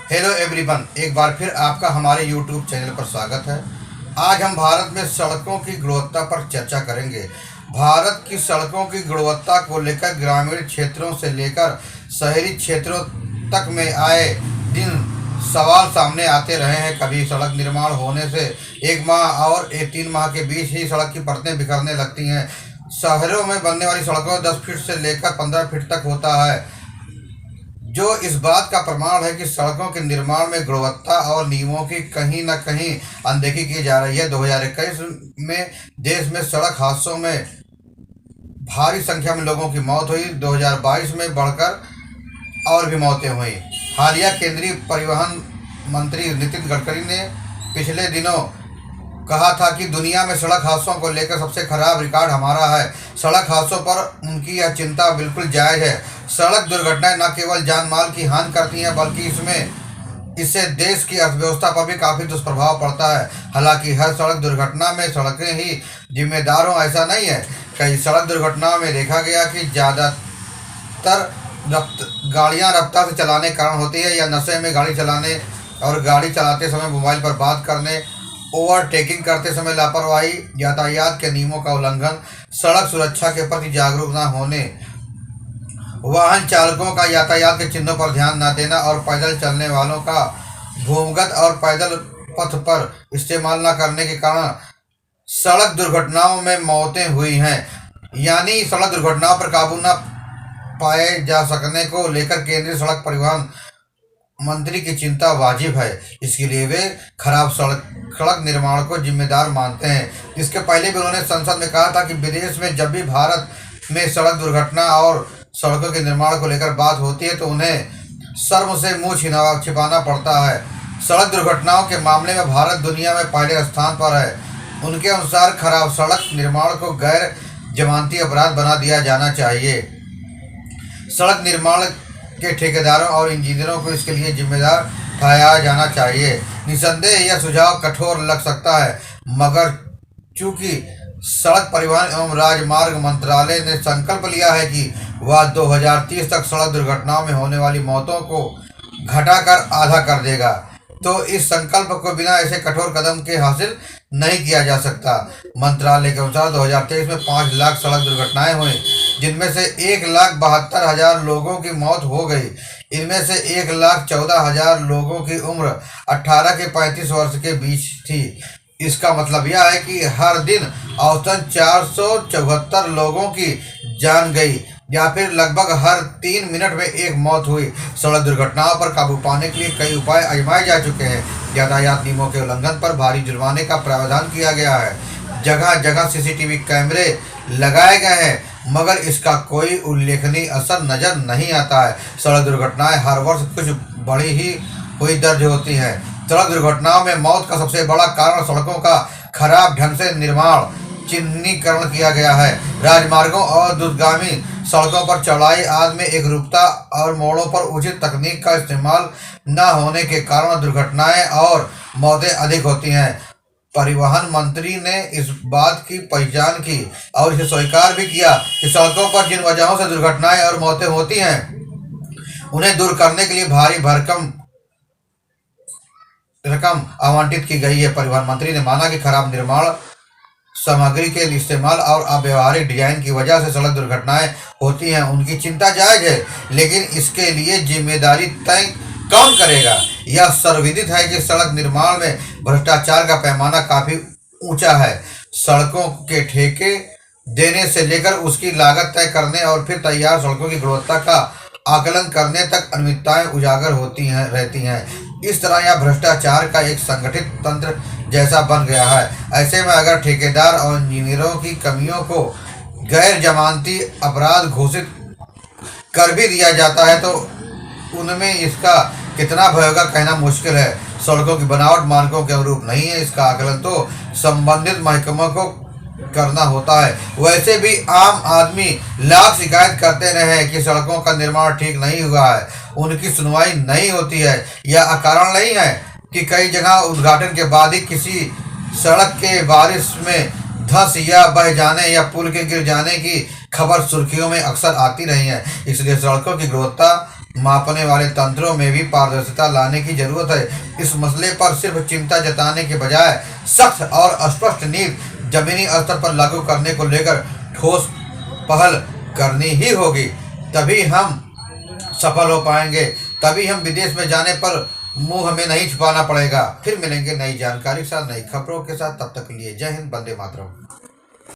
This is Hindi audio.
हेलो एवरीवन, एक बार फिर आपका हमारे यूट्यूब चैनल पर स्वागत है। आज हम भारत में सड़कों की गुणवत्ता पर चर्चा करेंगे। भारत की सड़कों की गुणवत्ता को लेकर ग्रामीण क्षेत्रों से लेकर शहरी क्षेत्रों तक में आए दिन सवाल सामने आते रहे हैं। कभी सड़क निर्माण होने से 1 माह और 3 माह के बीच ही सड़क की परतें बिखरने लगती हैं। शहरों में बनने वाली सड़कों 10 फीट से लेकर 15 फीट तक होता है, जो इस बात का प्रमाण है कि सड़कों के निर्माण में गुणवत्ता और नियमों की कहीं न कहीं अनदेखी की जा रही है। 2021 में देश में सड़क हादसों में भारी संख्या में लोगों की मौत हुई। 2022 में बढ़कर और भी मौतें हुई। हालिया केंद्रीय परिवहन मंत्री नितिन गडकरी ने पिछले दिनों कहा था कि दुनिया में सड़क हादसों को लेकर सबसे खराब रिकॉर्ड हमारा है। सड़क हादसों पर उनकी यह चिंता बिल्कुल जायज़ है। सड़क दुर्घटनाएं न केवल जान माल की हानि करती हैं, बल्कि इससे देश की अर्थव्यवस्था पर भी काफ़ी दुष्प्रभाव पड़ता है। हालांकि हर सड़क दुर्घटना में सड़कें ही जिम्मेदार हों, ऐसा नहीं है। कई सड़क दुर्घटनाओं में देखा गया कि ज़्यादातर गाड़ियाँ रफ्तार से चलाने के कारण होती है, या नशे में गाड़ी चलाने और गाड़ी चलाते समय मोबाइल पर बात करने, ओवरटेकिंग करते समय लापरवाही, यातायात के नियमों का उल्लंघन, सड़क सुरक्षा के प्रति जागरूक न होने, वाहन चालकों का यातायात के चिन्हों पर ध्यान न देना और पैदल चलने वालों का भूमिगत और पैदल पथ पर इस्तेमाल न करने के कारण सड़क दुर्घटनाओं में मौतें हुई हैं। यानी सड़क दुर्घटनाओं पर काबू न पाए जा सकने को लेकर केंद्रीय सड़क परिवहन मंत्री की चिंता वाजिब है। इसके लिए वे खराब सड़क निर्माण को जिम्मेदार मानते हैं। इसके पहले भी उन्होंने संसद में कहा था कि विदेश में जब भी भारत में सड़क दुर्घटना और सड़कों के निर्माण को लेकर बात होती है तो उन्हें शर्म से मुंह छिपाना पड़ता है। सड़क दुर्घटनाओं के मामले में भारत दुनिया में पहले स्थान पर है। उनके अनुसार खराब सड़क निर्माण को गैर जमानती अपराध बना दिया जाना चाहिए। सड़क निर्माण के ठेकेदारों और इंजीनियरों को इसके लिए जिम्मेदार ठहराया जाना चाहिए। निसंदेह यह सुझाव कठोर लग सकता है, मगर चूंकि सड़क परिवहन एवं राजमार्ग मंत्रालय ने संकल्प लिया है कि वह 2030 तक सड़क दुर्घटनाओं में होने वाली मौतों को घटाकर आधा कर देगा, तो इस संकल्प को बिना ऐसे कठोर कदम के हासिल नहीं किया जा सकता। मंत्रालय के अनुसार 2023 में 5 लाख सड़क दुर्घटनाएं हुई, जिनमें से 1,72,000 लोगों की मौत हो गई। इनमें से 1,14,000 लोगों की उम्र 18 के 35 वर्ष के बीच थी। इसका मतलब यह है कि हर दिन औसतन 474 लोगों की जान गई, या फिर लगभग हर 3 मिनट में एक मौत हुई। सड़क दुर्घटनाओं पर काबू पाने के लिए कई उपाय आजमाए जा चुके हैं। यातायात नियमों के उल्लंघन पर भारी जुर्माने का प्रावधान किया गया है। जगह जगह सीसीटीवी कैमरे लगाए गए हैं, मगर इसका कोई उल्लेखनीय असर नजर नहीं आता है। सड़क दुर्घटनाएं हर वर्ष कुछ बड़ी ही हुई दर्ज होती हैं। सड़क दुर्घटनाओं में मौत का सबसे बड़ा कारण सड़कों का खराब ढंग से निर्माण चिह्नीकरण किया गया है। राजमार्गों और द्रुतगामी सड़कों पर चौड़ाई आदि में एकरूपता और मोड़ों पर उचित तकनीक का इस्तेमाल न होने के कारण दुर्घटनाएं और मौतें अधिक होती हैं। परिवहन मंत्री ने इस बात की पहचान की और इसे स्वीकार भी किया कि सड़कों पर जिन वजहों से दुर्घटनाएं और मौतें होती हैं, उन्हें दूर करने के लिए भारी भरकम रकम आवंटित की गई है। परिवहन मंत्री ने माना कि खराब निर्माण सामग्री के इस्तेमाल और अव्यवहारिक डिजाइन की वजह से सड़क दुर्घटनाएं होती हैं। उनकी चिंता जायज है, लेकिन इसके लिए जिम्मेदारी तय कौन करेगा? यह सर्वविदित है कि सड़क निर्माण में भ्रष्टाचार का पैमाना काफी ऊंचा है। सड़कों के ठेके देने से लेकर उसकी लागत तय करने और फिर तैयार सड़कों की गुणवत्ता का आकलन करने तक अनियमितताएं उजागर रहती हैं। इस तरह यह भ्रष्टाचार का एक संगठित तंत्र जैसा बन गया है। ऐसे में अगर ठेकेदार और इंजीनियरों की कमियों को गैर जमानती अपराध घोषित कर भी दिया जाता है तो उनमें इसका कितना भय होगा कहना मुश्किल है। सड़कों की बनावट मानकों के अनुरूप नहीं है, इसका आकलन तो संबंधित महकमों को करना होता है। वैसे भी आम आदमी लाख शिकायत करते रहे हैं कि सड़कों का निर्माण ठीक नहीं हुआ है, उनकी सुनवाई नहीं होती है। यह अकारण नहीं है कि कई जगह उद्घाटन के बाद ही किसी सड़क के बारिश में धंस या बह जाने या पुल के गिर जाने की खबर सुर्खियों में अक्सर आती रही है। इसलिए सड़कों की गुणवत्ता मापने वाले तंत्रों में भी पारदर्शिता लाने की जरूरत है। इस मसले पर सिर्फ चिंता जताने के बजाय सख्त और स्पष्ट नीति जमीनी स्तर पर लागू करने को लेकर ठोस पहल करनी ही होगी। तभी हम सफल हो पाएंगे। तभी हम विदेश में जाने पर मुंह हमें नहीं छुपाना पड़ेगा। फिर मिलेंगे नई जानकारी के साथ, नई खबरों के साथ। तब तक के लिए जय हिंद, वंदे मातरम।